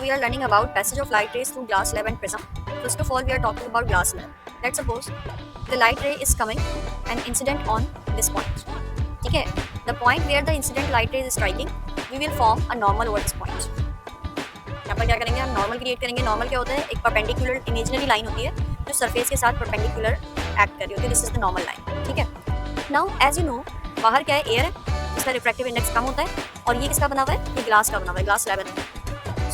we are learning about passage of light rays through glass slab and prism. First of all, we are talking about glass slab. Let's suppose the light ray is coming and incident on this point. Okay, the point where the incident light ray is striking, we will form a normal over this point. यहाँ पर क्या करेंगे, हम normal create करेंगे. Normal क्या होता है, एक परपेंडिकुलर इमेजिनरी लाइन होती है जो सरफेस के साथ परपेंडिकुलर एक्ट कर रही होती है. This is the normal line. ठीक है. नाउ एज यू नो, बाहर क्या है, एयर है जिसका रिफ्रैक्टिव इंडेक्स कम होता है, और ये किसका बना हुआ है, ये ग्लास का बना हुआ है, ग्लास स्लैब है.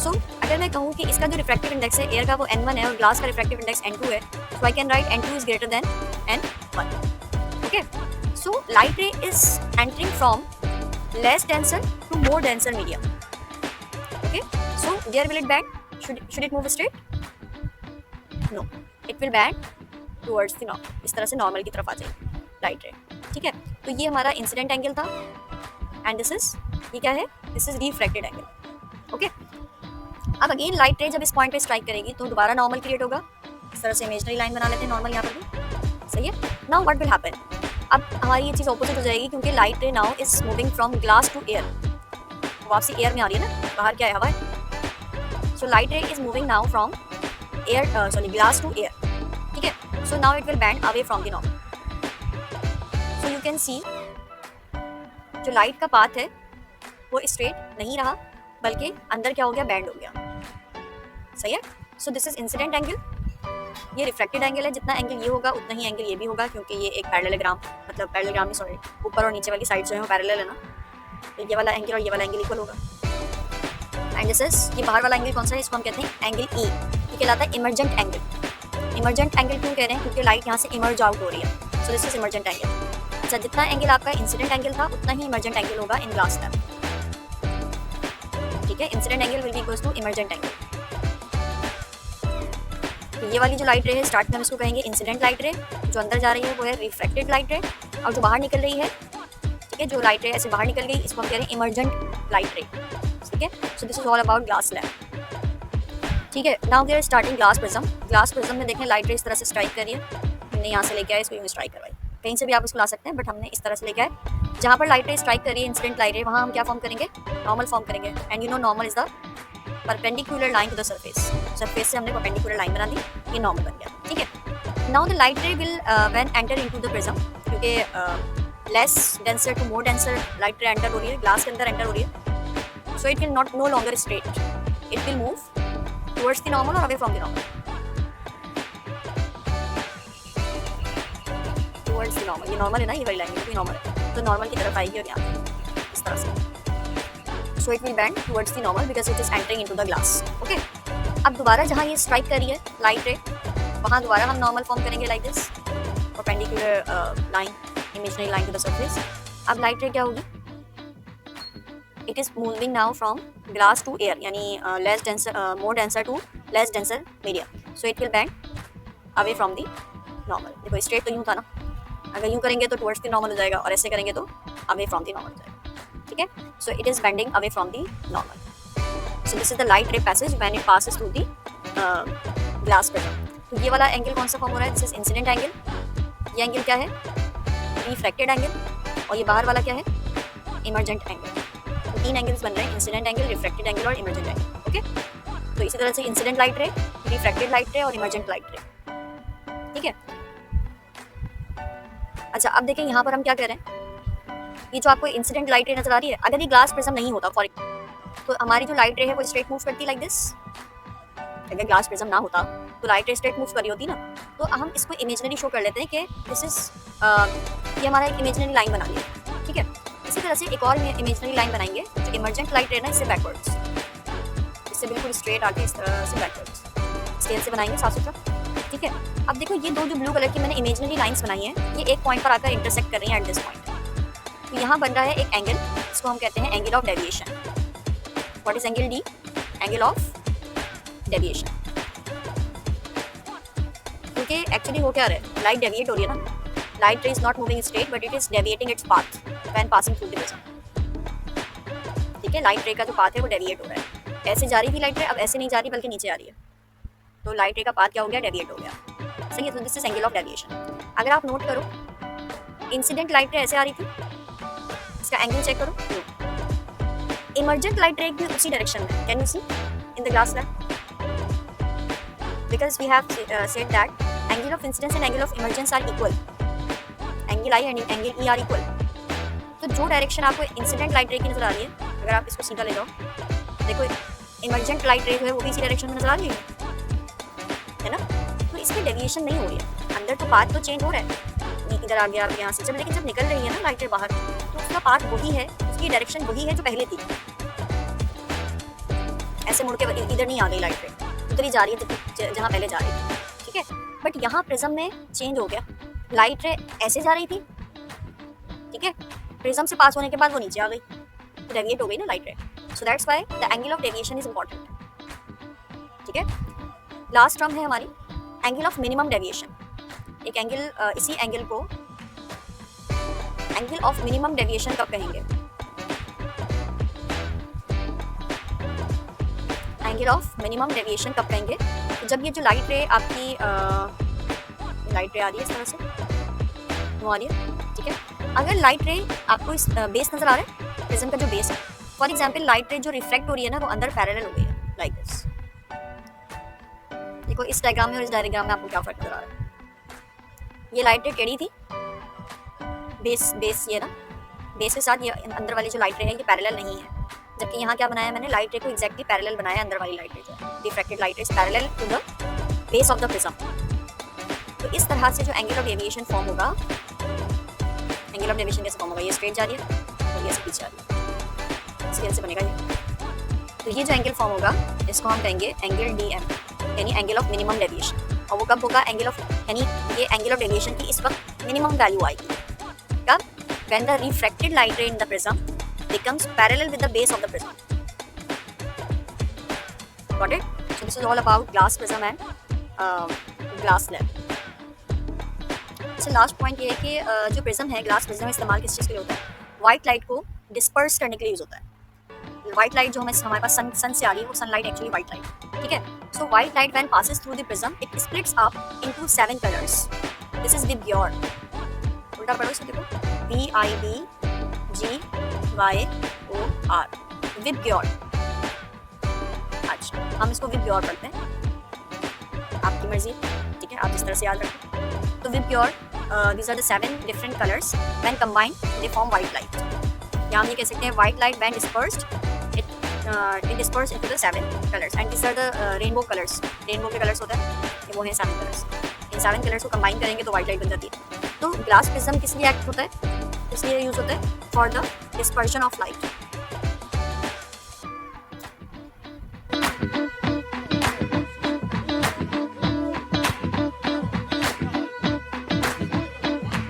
सो अगर मैं कहूँ कि इसका जो रिफ्रैक्टिव इंडेक्स है एयर का वो n1 है और ग्लास का रिफ्रैक्टिव इंडेक्स n2 है, so I can write n2 is greater than n1. Okay. So light ray is entering from less denser to more denser medium. Okay, so where will it bend? Should it move straight? No, it will bend towards the normal. इस तरह से normal की तरफ आ जाएगी light ray. ठीक है. तो ये हमारा इंसिडेंट एंगल था एंड दिस इज, ये क्या है, this is refracted angle. Okay. अब अगेन लाइट रे जब इस पॉइंट पे स्ट्राइक करेगी तो दोबारा नॉर्मल क्रिएट होगा. इस तरह से इमेजिनरी लाइन बना लेते हैं नॉर्मल यहाँ पर भी. सही है. नाउ व्हाट विल हैपन, अब हमारी ये चीज़ ऑपोजिट हो जाएगी क्योंकि light ray now is moving from glass to air. वापसी एयर में आ रही है ना, बाहर क्या है, हवा है. So light ray is moving now from air, sorry, glass to air. ठीक है. So now it will bend away from the normal. So you can see जो लाइट का पाथ है वो स्ट्रेट नहीं रहा, बल्कि अंदर क्या हो गया, बैंड हो गया. सही है. So this is incident angle, ये रिफ्रैक्टेड एंगल है. जितना एंगल ये होगा उतना ही एंगल ये भी होगा क्योंकि ये एक पैरेललोग्राम, मतलब पैरेललोग्राम नहीं, सॉरी, ऊपर और नीचे वाली साइड जो है वो पैरेलल है ना, तो ये वाला एंगल और ये वाला एंगल इक्वल होगा. एंड दिस इज, ये बाहर वाला एंगल कौन सा है, इसको हम कहते हैं एंगल ई. ये कहलाता है इमर्जेंट एंगल. इमर्जेंट एंगल क्यों कह रहे हैं, क्योंकि लाइट यहाँ से इमर्ज आउट हो रही है. So this is emergent angle. अच्छा, जितना एंगल आपका इंसिडेंट एंगल था उतना ही इमर्जेंट एंगल होगा इन ग्लास स्लैब. ठीक है. Incident angle will be equals to emergent angle. ये वाली जो लाइट रे है, स्टार्ट में हम इसको कहेंगे इंसिडेंट लाइट रे. जो अंदर जा रही है वो है रिफ्रैक्टेड लाइट रे, और जो बाहर निकल रही है, ठीक है, जो लाइट रे ऐसे बाहर निकल गई, इसको हम कह रहे हैं इमर्जेंट लाइट रे. ठीक है. So this is all about glass slab. ठीक है. Now we are starting glass prism. Glass prism में देखें लाइट रे इस तरह से स्ट्राइक करिए. हमने यहाँ से लेके आए, इसको यूँ स्ट्राइक करवाई. कहीं से भी आप इसको ला सकते हैं, बट हमने इस तरह से लेके आए. जहाँ पर लाइट रे स्ट्राइक करिए, इंसिडेंट लाइट रे, वहाँ हम क्या फॉर्म करेंगे, नॉर्मल फॉर्म करेंगे. And you know normal is the perpendicular line to the surface. Surface से हमने परपेंडिकुलर लाइन बना दी, ये नॉर्मल बन गया. ठीक है. Now the light ray will when enter into the prism, क्योंकि less denser to more denser light ray enter हो रही है, ग्लास के अंदर एंटर हो रही है. So it will not no longer straight, it will move towards the normal और away from the normal. Towards the normal, ये नॉर्मल है ना, ये वाली लाइन भी नॉर्मल है, तो नॉर्मल की तरफ आएगी और यहाँ इस तरह से. So it will bend towards the normal because it is entering into the glass. Okay. अब दोबारा जहाँ ये स्ट्राइक कर रही है लाइट रे, वहाँ दोबारा हम नॉर्मल फॉर्म करेंगे like this, perpendicular line, imaginary line to the surface. अब लाइट रे क्या होगी, it is moving now from glass to air, यानी less denser, more denser to less denser medium. So it will bend away from the normal. देखो straight तो यूँ था ना, अगर यूँ करेंगे तो टुवर्ड्स द नॉर्मल हो जाएगा, और ऐसे करेंगे तो अवे फ्रॉम द नॉर्मल हो जाएगा. ठीक है. So it is bending away from the normal. So this is the light रे passage when it passes through the glass prism. तो ये वाला एंगल कौन सा फॉर्म हो रहा है, दिस इज इंसिडेंट एंगल. ये एंगल क्या है, रिफ्रैक्टेड एंगल. और ये बाहर वाला क्या है, इमर्जेंट एंगल. तो तीन एंगल्स बन रहे हैं, इंसिडेंट एंगल, रिफ्रैक्टेड एंगल और इमर्जेंट एंगल. ओके. तो इसी तरह से इंसिडेंट लाइट रे, रिफ्रैक्टेड लाइट रे और इमर्जेंट लाइट रे. ठीक है. अच्छा, अब देखें यहाँ पर हम क्या कर रहे हैं, ये जो आपको इंसिडेंट लाइट रे नजर आ रही है, अगर ये ग्लास प्रिज्म नहीं होता फॉर, तो हमारी जो लाइट रे है वो स्ट्रेट मूव करती लाइक दिस. अगर ग्लास प्रिज्म ना होता तो लाइट रे स्ट्रेट मूव करी होती ना. तो हम इसको इमेजिनरी शो कर लेते हैं कि दिस इज, ये हमारा एक इमेजिनरी लाइन बना लिया. ठीक है. इसी तरह से एक और इमेजिनरी लाइन बनाएंगे. जो इमर्जेंट लाइट रे ना, इससे बैकवर्ड्स, इससे बिल्कुल स्ट्रेट आके इस तरह से बैकवर्ड्स स्केल से बनाएंगे साफ सुथरा. ठीक है. अब देखो ये दो जो ब्लू कलर की मैंने इमेजिनरी लाइन्स बनाई हैं, ये एक पॉइंट पर आकर इंटरसेक्ट कर रही हैं एट दिस पॉइंट. तो यहाँ बन रहा है एक एंगल, इसको हम कहते हैं angle of deviation. What is angle D, angle of deviation. क्योंकि एक्चुअली हो क्या रहा है, लाइट डेविएट हो रही है ना, light ray is not moving straight but it is deviating its path when passing through the prism. ठीक है. लाइट रे का जो पाथ है वो डेविएट हो रहा है. ऐसे जा रही थी लाइट रे, अब ऐसे नहीं जा रही बल्कि नीचे आ रही है, तो लाइट रे का पाथ क्या हो गया, डेविएट हो गया. सही है. तो this is angle of deviation. अगर आप नोट करो, इंसिडेंट लाइट रे ऐसे आ रही थी, इसका एंगल चेक करो. इमर्जेंट लाइट रे भी उसी डायरेक्शन में, can you see, in the glass lab? Because we have said that angle of incidence and angle of emergence are equal. Angle I and angle E are equal. तो जो direction आपको incident light रे की नजर आ रही है, अगर आप इसको सीधा ले जाओ, देखो इमर्जेंट लाइट रे जो है वो भी इसी डायरेक्शन में नजर आ रही है ना? तो इसमें डेविएशन नहीं हो रही है, अंदर तो पाथ तो चेंज हो रहा है, इधर आ गया यहाँ से, जब लेकिन जब निकल रही है ना लाइट रे बाहर, तो उसका पाथ वही है, उसकी डायरेक्शन वही है जो पहले थी। ऐसे मुड़ के इधर नहीं आ गई लाइट रे, उधर ही जा रही है जहाँ पहले जा रही थी, ठीक है। बट यहाँ प्रिज्म में चेंज हो गया, लाइट रे ऐसे जा रही थी, ठीक है, प्रिज्म से पास होने के बाद वो नीचे आ गई, तो डेविएट हो गई ना लाइट रे। So that's why the angle of deviation is important, ठीक है। लास्ट टर्म है हमारी एंगल ऑफ मिनिमम डेविएशन। एक एंगल, इसी एंगल को एंगल ऑफ मिनिमम डेविएशन कब कहेंगे? एंगल ऑफ मिनिमम डेविएशन कब कहेंगे? तो जब ये जो लाइट रे आपकी लाइट रे आ रही है इस तरह से, वो आ रही है, ठीक है। अगर लाइट रे आपको इस बेस नजर आ रहा है, प्रिज्म का जो बेस है, फॉर एग्जांपल लाइट रे जो रिफ्लेक्ट हो रही है ना, वो अंदर पैरेलल हो गई है लाइक दिस। देखो इस डायग्राम में और इस डायग्राम में आपको क्या फर्क नजर आ रहा है? ये लाइट रे टेढ़ी थी, बेस ये ना, बेस के साथ ये अंदर वाली जो लाइट रे है ये पैरेलल नहीं है, जबकि यहाँ क्या बनाया मैंने, लाइट रे को एग्जैक्टली पैरेलल बनाया, अंदर वाली लाइट रे जो refracted light ray is parallel to the base of the prism. तो इस तरह से जो एंगल ऑफ डेविएशन फॉर्म होगा, एंगल ऑफ डेविएशन कैसे फॉर्म होगा? ये स्ट्रेट जा रही है और ये स्पीच जा रही है, इस तरह से बनेगा ये। तो ये जो एंगल फॉर्म होगा इसको हम कहेंगे एंगल DM, यानी एंगल ऑफ मिनिमम डेविएशन। और वो कब होगा? एंगल ऑफ, यानी ये एंगल ऑफ डेविएशन की इस वक्त मिनिमम वैल्यू आएगी कब? व्हेन द रिफ्रैक्टेड लाइट रे in the prism becomes parallel with the base of the prism. Got it? So this is all about glass prism and glass slab. अच्छा, last point ये है कि जो prism है, glass prism इस्तेमाल किस चीज़ के लिए होता है? वाइट लाइट को डिस्पर्स करने के लिए यूज होता है। वाइट लाइट जो हमारे पास सन से आ रही है, वो सनलाइट एक्चुअली वाइट लाइट, ठीक है। So white light when passes through the prism it splits up into 7 colours. This is VIBGYOR. उल्टा पढ़ो इसको, देखो, VIBGYOR, विबग्योर। अच्छा, हम इसको विबग्योर पढ़ते हैं, आपकी मर्जी, ठीक है, आप जिस तरह से याद रखें। तो VIBGYOR, these are the 7 different colors when combined they form white light. या हम ये कह सकते हैं white light when dispersed it dispersed into the 7 colors and these are the rainbow colors. rainbow के colors होते हैं, ये वो हैं 7 colors। इन 7 colors को combine करेंगे तो white light बन जाती है। तो glass prism किस लिए act होता है? इसलिए यूज होता है for the dispersion of light.